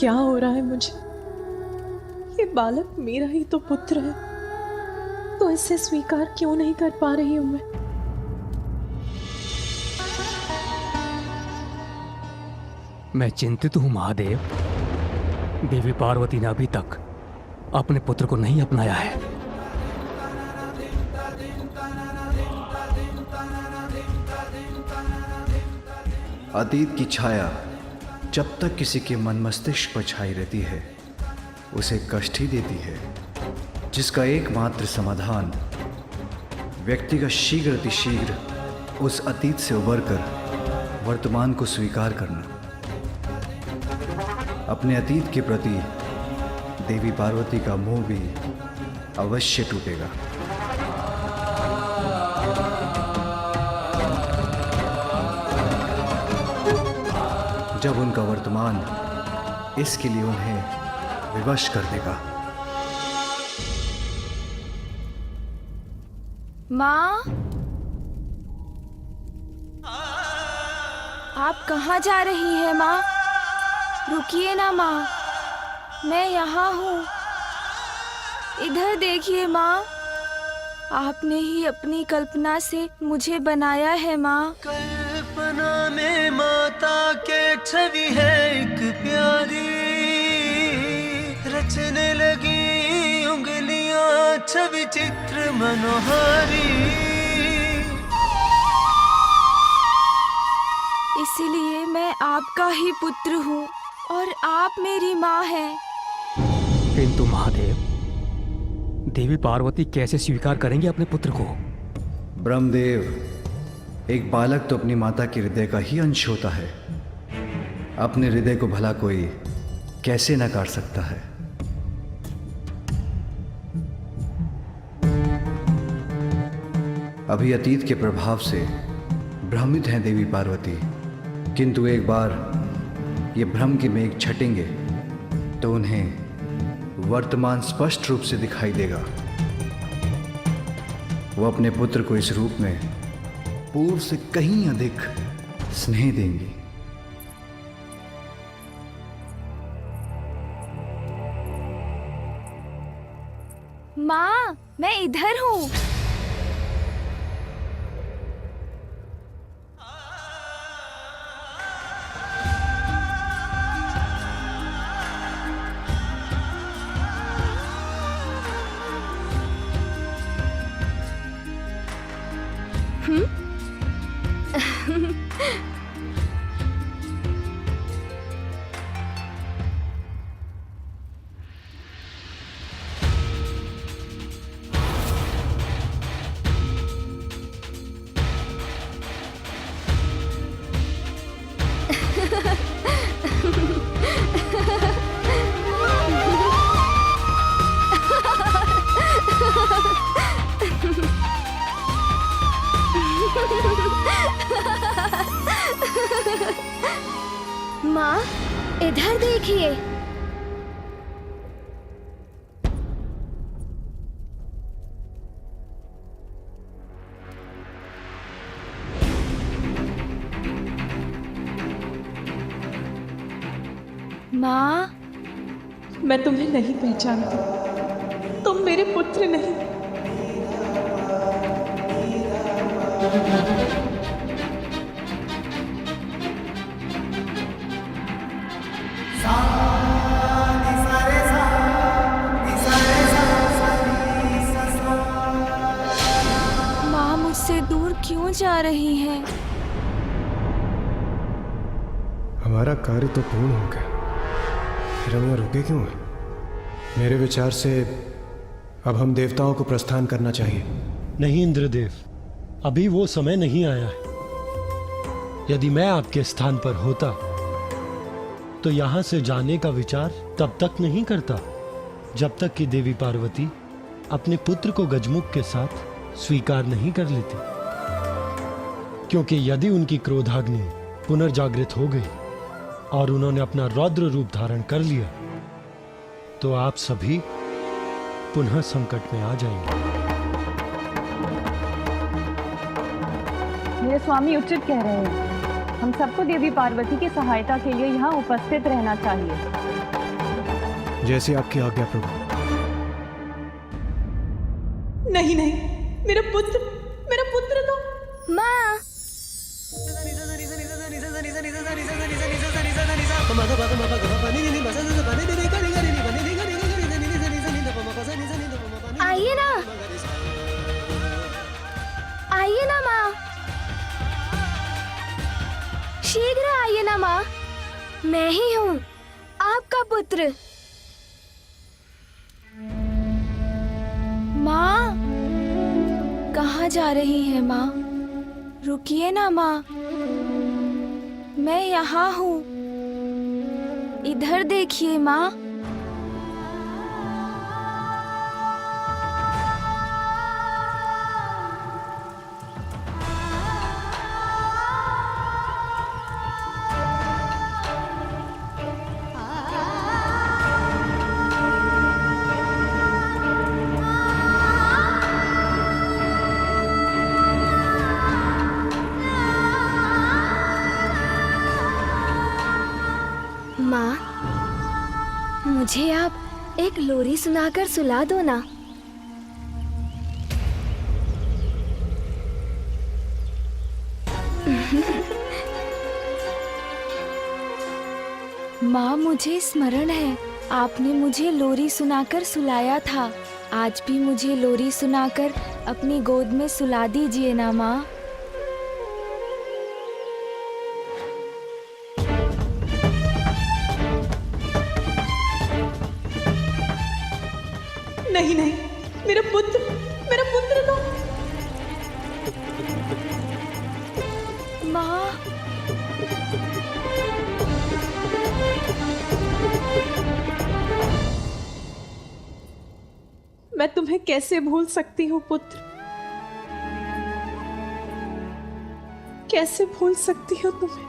क्या हो रहा है मुझे? ये बालक मेरा ही तो पुत्र है, तो इसे स्वीकार क्यों नहीं कर पा रही हूं मैं? मैं चिंतित हूं महादेव। देवी पार्वती ने अभी तक अपने पुत्र को नहीं अपनाया है। अतीत की छाया जब तक किसी के मन मस्तिष्क पर छाई रहती है उसे कष्ट ही देती है, जिसका एकमात्र समाधान व्यक्ति का शीघ्र अतिशीघ्र उस अतीत से उबरकर वर्तमान को स्वीकार करना। अपने अतीत के प्रति देवी पार्वती का मोह भी अवश्य टूटेगा। जब उनका वर्तमान इसके लिए उन्हें विवश कर देगा। माँ, आप कहाँ जा रही हैं माँ? रुकिए ना माँ, मैं यहाँ हूँ। इधर देखिए माँ, आपने ही अपनी कल्पना से मुझे बनाया है माँ। कल्पना में माता के छवि है एक प्यारी, रचने लगी उंगलियां छवि चित्र मनोहारी। इसलिए मैं आपका ही पुत्र हूँ और आप मेरी माँ हैं। किंतु महादेव, देवी पार्वती कैसे स्वीकार करेंगे अपने पुत्र को? ब्रह्मदेव, एक बालक तो अपनी माता के हृदय का ही अंश होता है। अपने हृदय को भला कोई कैसे नकार सकता है? अभी अतीत के प्रभाव से भ्रमित हैं देवी पार्वती, किंतु एक बार ये भ्रम के मेघ छटेंगे तो उन्हें वर्तमान स्पष्ट रूप से दिखाई देगा। वो अपने पुत्र को इस रूप में पूर्व से कहीं अधिक स्नेह देंगी। माँ, मैं इधर हूँ। माँ, इधर देखिए। माँ, मैं तुम्हें नहीं पहचानती, तुम मेरे पुत्र नहीं। माँ मुझसे दूर क्यों जा रही हैं? हमारा कार्य तो पूर्ण हो गया, फिर हम यहाँ रुके क्यों हैं? मेरे विचार से अब हम देवताओं को प्रस्थान करना चाहिए। नहीं इंद्रदेव, अभी वो समय नहीं आया है। यदि मैं आपके स्थान पर होता तो यहां से जाने का विचार तब तक नहीं करता जब तक कि देवी पार्वती अपने पुत्र को गजमुख के साथ स्वीकार नहीं कर लेती। क्योंकि यदि उनकी क्रोधाग्नि पुनर्जागृत हो गई और उन्होंने अपना रौद्र रूप धारण कर लिया तो आप सभी पुनः संकट में आ जाएंगे। मेरे स्वामी उचित कह रहे हैं। हम सबको देवी पार्वती की सहायता के लिए यहाँ उपस्थित रहना चाहिए। जैसी आपकी आज्ञा प्रभु। नहीं नहीं, मेरा पुत्र तो। माँ, आइए ना, आइए ना माँ, शीघ्र आइए ना माँ, मैं ही हूँ आपका पुत्र। माँ, कहाँ जा रही है माँ? रुकिए ना माँ, मैं यहाँ हूँ, इधर देखिए माँ। माँ, मुझे आप एक लोरी सुनाकर सुला दो ना। माँ, मुझे स्मरण है, आपने मुझे लोरी सुनाकर सुलाया था। आज भी मुझे लोरी सुनाकर अपनी गोद में सुला दीजिए ना माँ। नहीं नहीं, मेरा पुत्र तो। माँ, मैं तुम्हें कैसे भूल सकती हूँ पुत्र, कैसे भूल सकती हूँ तुम्हें,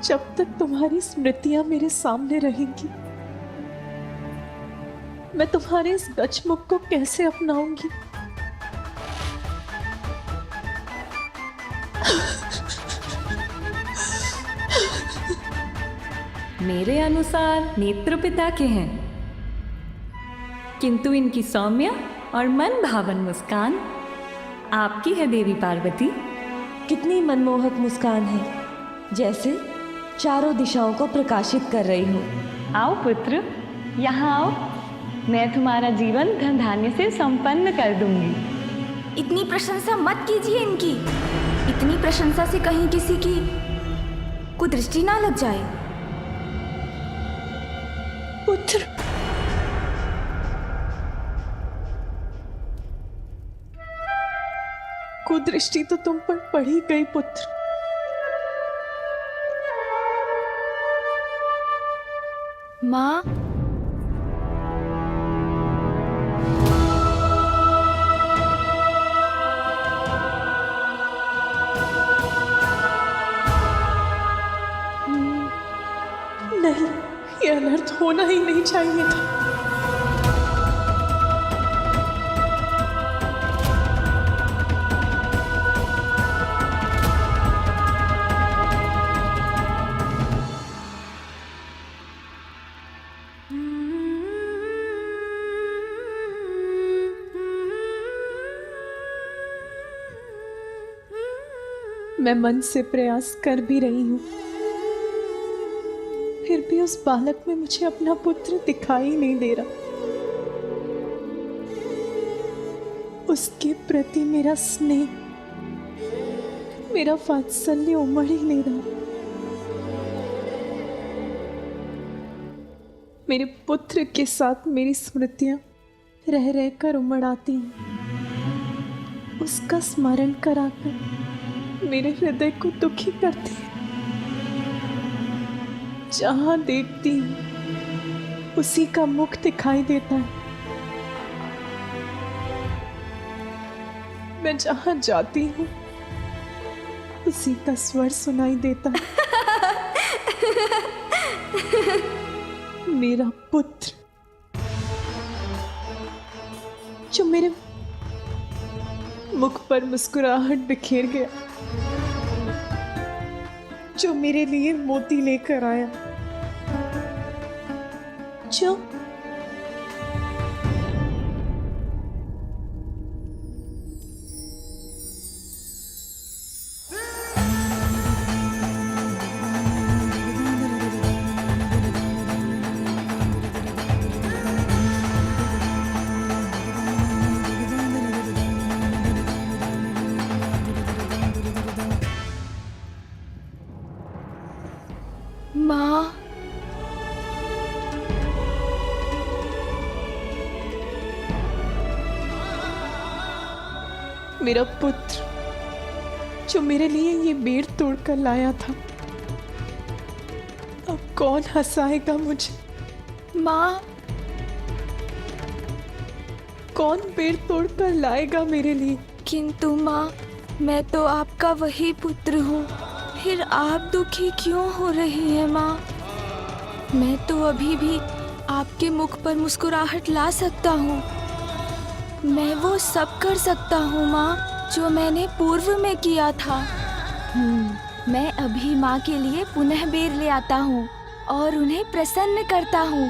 जब तक तुम्हारी स्मृतियां मेरे सामने रहेंगी मैं तुम्हारे इस गचमुख को कैसे अपनाऊंगी। मेरे अनुसार नेत्र पिता के हैं, किंतु इनकी सौम्य और मन भावन मुस्कान आपकी है देवी पार्वती। कितनी मनमोहक मुस्कान है, जैसे चारों दिशाओं को प्रकाशित कर रही हो। आओ पुत्र, यहाँ आओ, मैं तुम्हारा जीवन धन धान्य से संपन्न कर दूंगी। इतनी प्रशंसा मत कीजिए इनकी। इतनी प्रशंसा से कहीं किसी की कुदृष्टि ना लग जाए। पुत्र, कुदृष्टि तो तुम पर पड़ी गई पुत्र। माँ, नहीं, ये अनर्थ होना ही नहीं चाहिए था। मैं मन से प्रयास कर भी रही हूं, फिर भी उस बालक में मुझे अपना पुत्र दिखाई नहीं दे रहा। उसके प्रति मेरा स्नेह, मेरा वात्सल्य उमड़ ही नहीं रहा। मेरे पुत्र के साथ मेरी स्मृतियां रह रहकर उमड़ आती हैं। उसका स्मरण कराकर मेरे हृदय को दुखी करती है। जहां देखती हूं उसी का मुख दिखाई देता है। मैं जहां जाती हूं उसी का स्वर सुनाई देता है। मेरा पुत्र जो मेरे मुख पर मुस्कुराहट बिखेर गया, जो मेरे लिए मोती लेकर आया, जो माँ, मेरा पुत्र जो मेरे लिए ये बेर तोड़कर लाया था, अब कौन हंसाएगा मुझे? माँ, कौन बेर तोड़कर लाएगा मेरे लिए? किंतु माँ, मैं तो आपका वही पुत्र हूँ, फिर आप दुखी क्यों हो रही हैं माँ? मैं तो अभी भी आपके मुख पर मुस्कुराहट ला सकता हूँ। मैं वो सब कर सकता हूँ माँ जो मैंने पूर्व में किया था। मैं अभी माँ के लिए पुनः बेर ले आता हूँ और उन्हें प्रसन्न करता हूँ।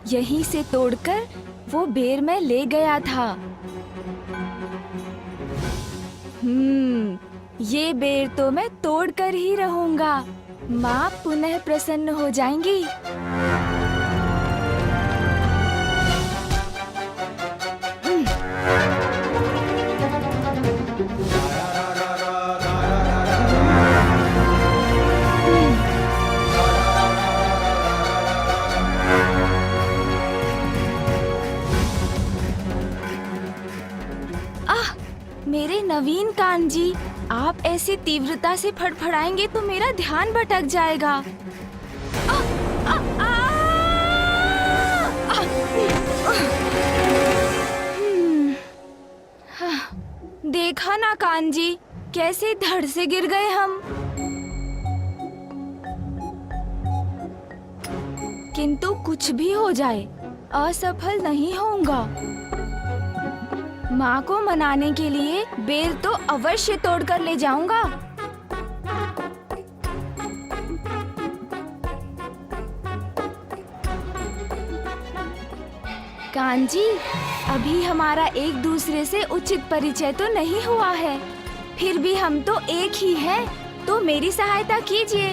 यहीं से तोड़कर वो बेर में ले गया था। ये बेर तो मैं तोड़कर ही रहूंगा। माँ पुनः प्रसन्न हो जाएंगी। मेरे नवीन कान जी, आप ऐसी तीव्रता से फड़फड़ाएंगे तो मेरा ध्यान भटक जाएगा। देखा ना कान जी, कैसे धड़ से गिर गए हम। किंतु कुछ भी हो जाए, असफल नहीं होऊंगा। माँ को मनाने के लिए बेर तो अवश्य तोड़कर ले जाऊंगा। कान जी, अभी हमारा एक दूसरे से उचित परिचय तो नहीं हुआ है, फिर भी हम तो एक ही हैं, तो मेरी सहायता कीजिए।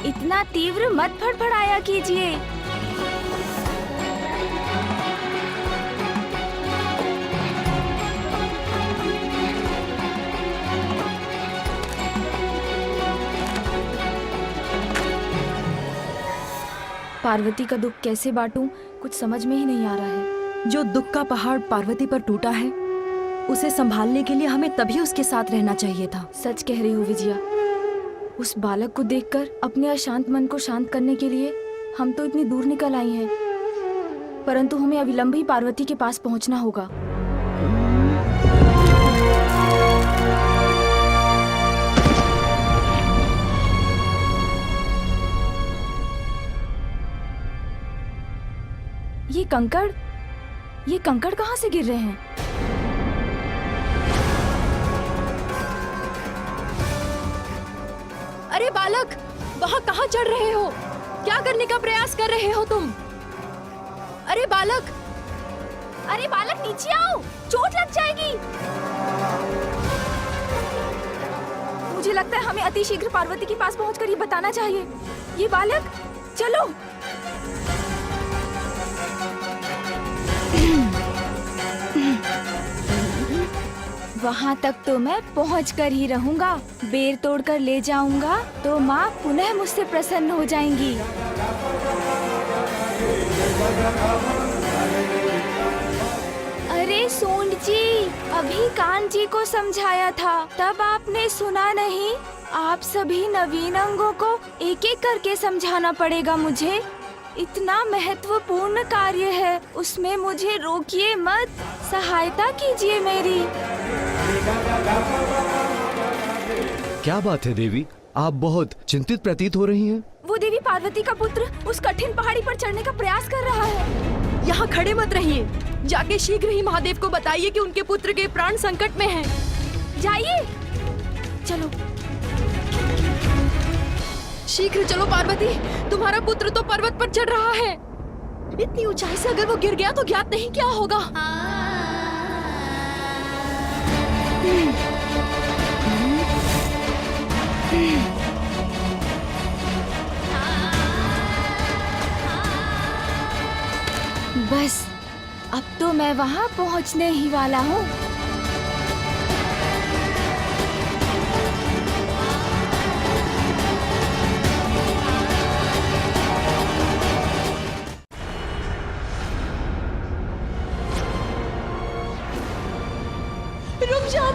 इतना तीव्र मत फड़फड़ाया कीजिए। पार्वती का दुख कैसे बांटूं, कुछ समझ में ही नहीं आ रहा है। जो दुख का पहाड़ पार्वती पर टूटा है, उसे संभालने के लिए हमें तभी उसके साथ रहना चाहिए था। सच कह रही हो विजया। उस बालक को देखकर अपने अशांत मन को शांत करने के लिए हम तो इतनी दूर निकल आई हैं, परंतु हमें अविलंब ही पार्वती के पास पहुंचना होगा। ये कंकड़ कहाँ से गिर रहे हैं? अरे बालक, वहाँ कहाँ चढ़ रहे हो? क्या करने का प्रयास कर रहे हो तुम? अरे बालक नीचे आओ, चोट लग जाएगी। मुझे लगता है हमें अतिशीघ्र पार्वती के पास पहुंचकर ये बताना चाहिए। ये बालक, चलो। वहाँ तक तो मैं पहुँच कर ही रहूँगा। बेर तोड़कर ले जाऊँगा तो माँ पुनः मुझसे प्रसन्न हो जाएंगी। अरे सूंड जी, अभी कान जी को समझाया था, तब आपने सुना नहीं। आप सभी नवीन अंगों को एक एक करके समझाना पड़ेगा मुझे। इतना महत्वपूर्ण कार्य है, उसमें मुझे रोकिए मत, सहायता कीजिए मेरी। क्या बात है देवी, आप बहुत चिंतित प्रतीत हो रही हैं। वो देवी पार्वती का पुत्र उस कठिन पहाड़ी पर चढ़ने का प्रयास कर रहा है। यहाँ खड़े मत रहिए, जाके शीघ्र ही महादेव को बताइए कि उनके पुत्र के प्राण संकट में हैं। जाइए, चलो शीघ्र चलो पार्वती, तुम्हारा पुत्र तो पर्वत पर चढ़ रहा है। इतनी ऊंचाई से अगर वो गिर गया तो ज्ञात नहीं क्या होगा। बस अब तो मैं वहां पहुंचने ही वाला हूँ। रुक जाओ।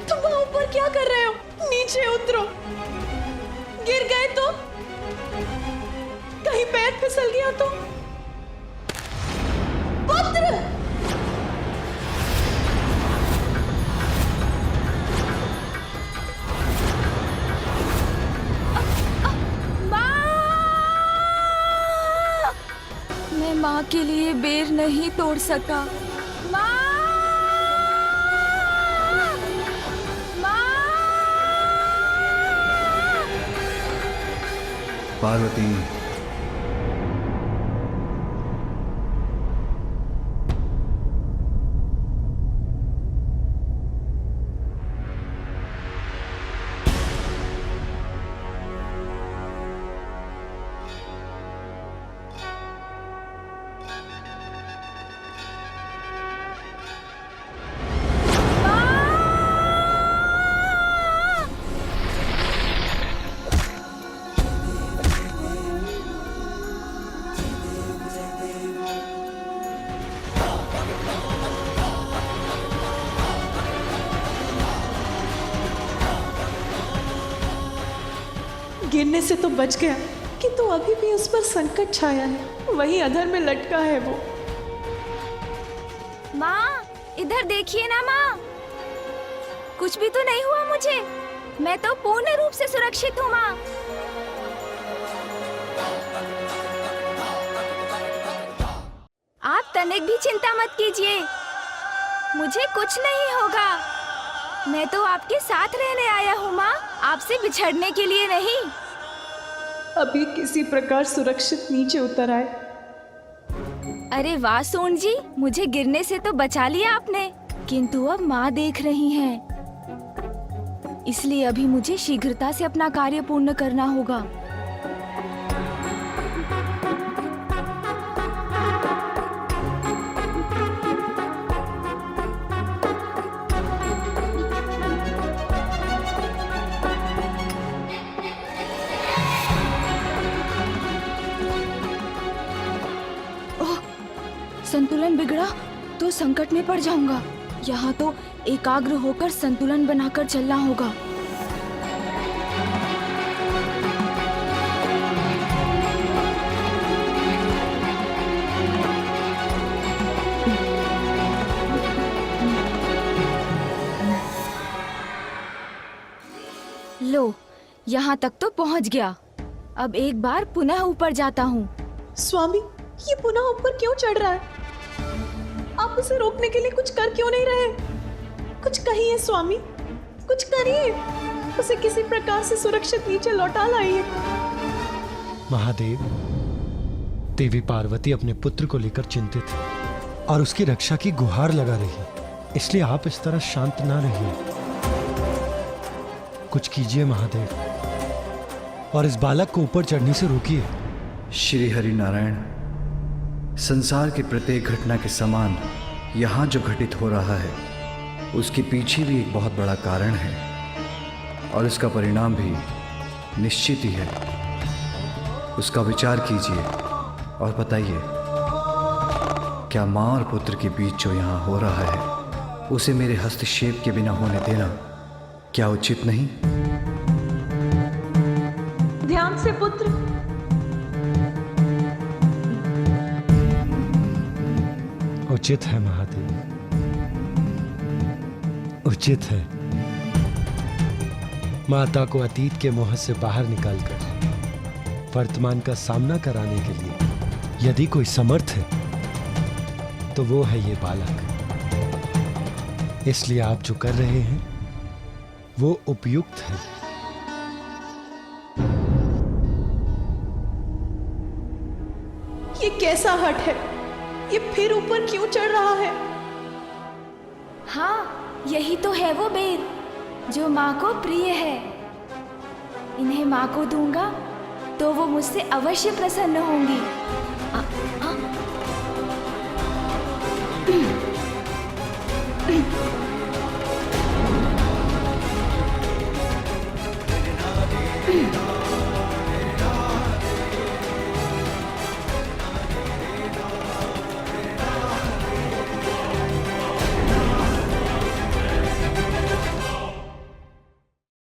तुम वहां ऊपर क्या कर रहे हो? नीचे उतरो। गिर गए तो? कहीं पैर फिसल गया तो? पुत्र! मैं माँ के लिए बेर नहीं तोड़ सका। माँ! माँ! पार्वती, गिरने से तो बच गया, किंतु अभी भी उस पर संकट छाया है। वहीं अधर में लटका है वो। माँ, इधर देखिए ना माँ, कुछ भी तो नहीं हुआ मुझे। मैं तो पूर्ण रूप से सुरक्षित हूँ माँ। आप तनिक भी चिंता मत कीजिए, मुझे कुछ नहीं होगा। मैं तो आपके साथ रहने आया हूँ माँ, आपसे बिछड़ने के लिए नहीं। अभी किसी प्रकार सुरक्षित नीचे उतर आए। अरे वाह सोन जी, मुझे गिरने से तो बचा लिया आपने, किंतु अब माँ देख रही हैं, इसलिए अभी मुझे शीघ्रता से अपना कार्य पूर्ण करना होगा। संतुलन बिगड़ा तो संकट में पड़ जाऊंगा। यहाँ तो एकाग्र होकर संतुलन बनाकर चलना होगा। लो, यहाँ तक तो पहुँच गया। अब एक बार पुनः ऊपर जाता हूँ। स्वामी, ये पुनः ऊपर क्यों चढ़ रहा है? आप उसे रोकने के लिए कुछ कर क्यों नहीं रहे? कुछ कहिए स्वामी, कुछ करिए, उसे किसी प्रकार से सुरक्षित नीचे लौटा लाइए। महादेव, देवी पार्वती अपने पुत्र को लेकर चिंतित है और उसकी रक्षा की गुहार लगा रही है, इसलिए आप इस तरह शांत ना रहिए। कुछ कीजिए महादेव, और इस बालक को ऊपर चढ़ने से रोकिए। श्री हरि नारायण, संसार की प्रत्येक घटना के समान यहाँ जो घटित हो रहा है उसके पीछे भी एक बहुत बड़ा कारण है, और उसका परिणाम भी निश्चित ही है। उसका विचार कीजिए और बताइए, क्या माँ और पुत्र के बीच जो यहाँ हो रहा है उसे मेरे हस्तक्षेप के बिना होने देना क्या उचित नहीं? ध्यान से पुत्र। उचित है महादेव, उचित है। माता को अतीत के मोह से बाहर निकालकर वर्तमान का सामना कराने के लिए यदि कोई समर्थ है तो वो है ये बालक। इसलिए आप जो कर रहे हैं वो उपयुक्त है। ये कैसा हट है? ये फिर ऊपर क्यों चढ़ रहा है? हाँ, यही तो है वो बेर जो माँ को प्रिय है। इन्हें माँ को दूंगा तो वो मुझसे अवश्य प्रसन्न होंगी।